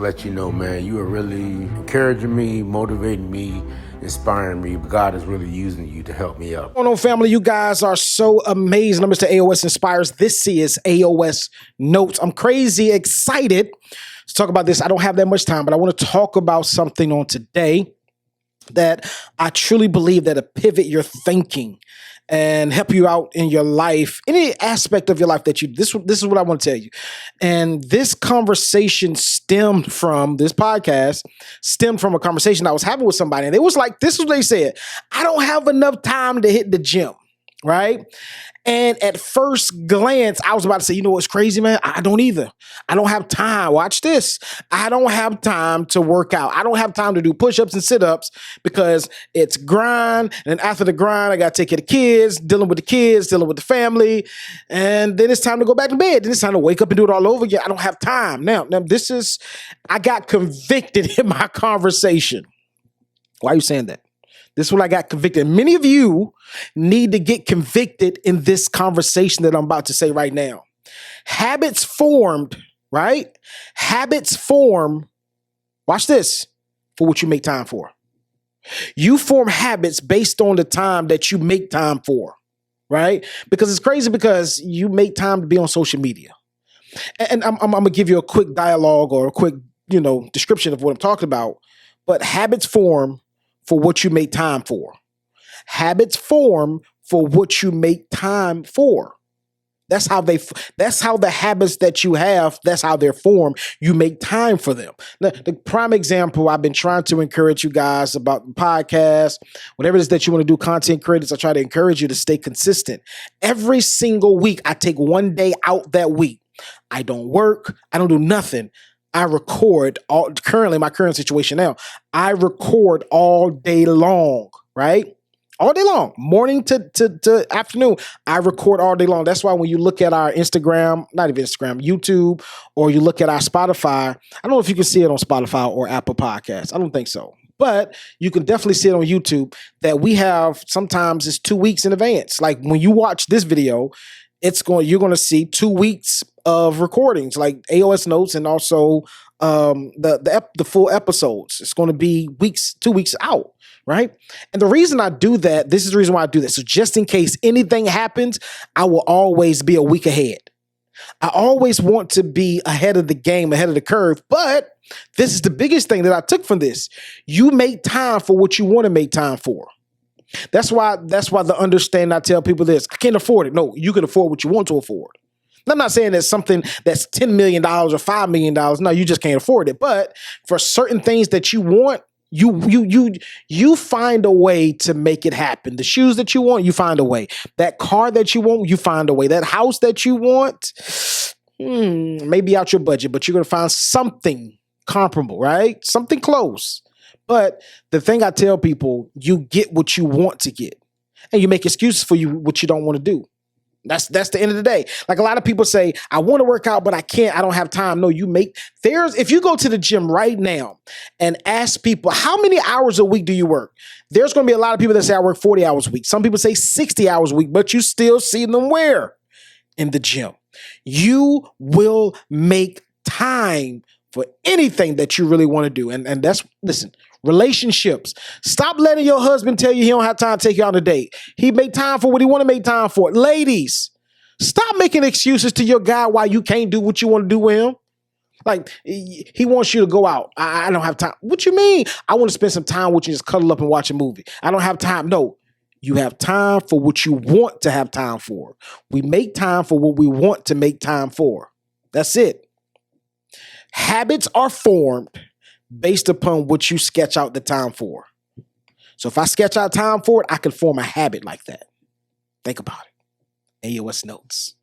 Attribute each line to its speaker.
Speaker 1: Let you know, man, you are really encouraging me, motivating me, inspiring me. God is really using you to help me up.
Speaker 2: What's going on, family? You guys are so amazing. I'm Mr. AOS Inspires. This is AOS Notes. I'm crazy excited to talk about this. I don't have that much time, but I want to talk about something on today that I truly believe that'll pivot your thinking and help you out in your life, any aspect of your life that you, this is what I want to tell you. And this conversation stemmed from, this podcast stemmed from a conversation I was having with somebody. And it was like, this is what they said: I don't have enough time to hit the gym, right? And at first glance, I was about to say, you know what's crazy, man? I don't either. I don't have time. Watch this. I don't have time to work out. I don't have time to do push-ups and sit-ups because it's grind. And then after the grind, I got to take care of the kids, dealing with the family. And then it's time to go back to bed. Then it's time to wake up and do it all over again. I don't have time. Now I got convicted in my conversation. Why are you saying that? This is when I got convicted. Many of you need to get convicted in this conversation that I'm about to say right now. Habits formed, right? Habits form, watch this, for what you make time for. You form habits based on the time that you make time for, right? Because it's crazy because you make time to be on social media. And I'm going to give you a quick dialogue or a quick, description of what I'm talking about. But habits form for what you make time for. Habits form for what you make time for. That's how the habits that you have, that's how they're formed. You make time for them. The prime example, I've been trying to encourage you guys about the podcast, whatever it is that you want to do, content creators, I try to encourage you to stay consistent. Every single week, I take one day out that week. I don't work. I don't do nothing. I record currently my current situation now. I record all day long, right? All day long, morning to afternoon. I record all day long. That's why when you look at our Instagram, not even Instagram, YouTube, or you look at our Spotify, I don't know if you can see it on Spotify or Apple Podcasts. I don't think so. But you can definitely see it on YouTube that we have, sometimes it's 2 weeks in advance. Like when you watch this video, you're going to see 2 weeks of recordings, like AOS Notes, and also the full episodes. It's going to be 2 weeks out, right? And the reason I do that, this is the reason why I do this. So just in case anything happens, I will always be a week ahead. I always want to be ahead of the game, ahead of the curve. But this is the biggest thing that I took from this. You make time for what you want to make time for. That's why the understanding, I tell people this: I can't afford it. No, you can afford what you want to afford. I'm not saying that's something that's $10 million or $5 million. No, you just can't afford it. But for certain things that you want, you find a way to make it happen. The shoes that you want, you find a way. That car that you want, you find a way. That house that you want, maybe out your budget, but you're going to find something comparable, right? Something close. But the thing I tell people, you get what you want to get, and you make excuses for what you don't want to do. That's the end of the day. Like a lot of people say, I want to work out, but I can't. I don't have time. No, if you go to the gym right now and ask people, how many hours a week do you work? There's going to be a lot of people that say I work 40 hours a week. Some people say 60 hours a week, but you still see them where? In the gym. You will make time for anything that you really want to do. And listen, relationships. Stop letting your husband tell you he don't have time to take you on a date. He make time for what he want to make time for. Ladies, stop making excuses to your guy why you can't do what you want to do with him. Like, he wants you to go out. I don't have time. What you mean? I want to spend some time with you, just cuddle up and watch a movie. I don't have time. No, you have time for what you want to have time for. We make time for what we want to make time for. That's it. Habits are formed based upon what you sketch out the time for. So if I sketch out time for it, I can form a habit like that. Think about it. AOS Notes.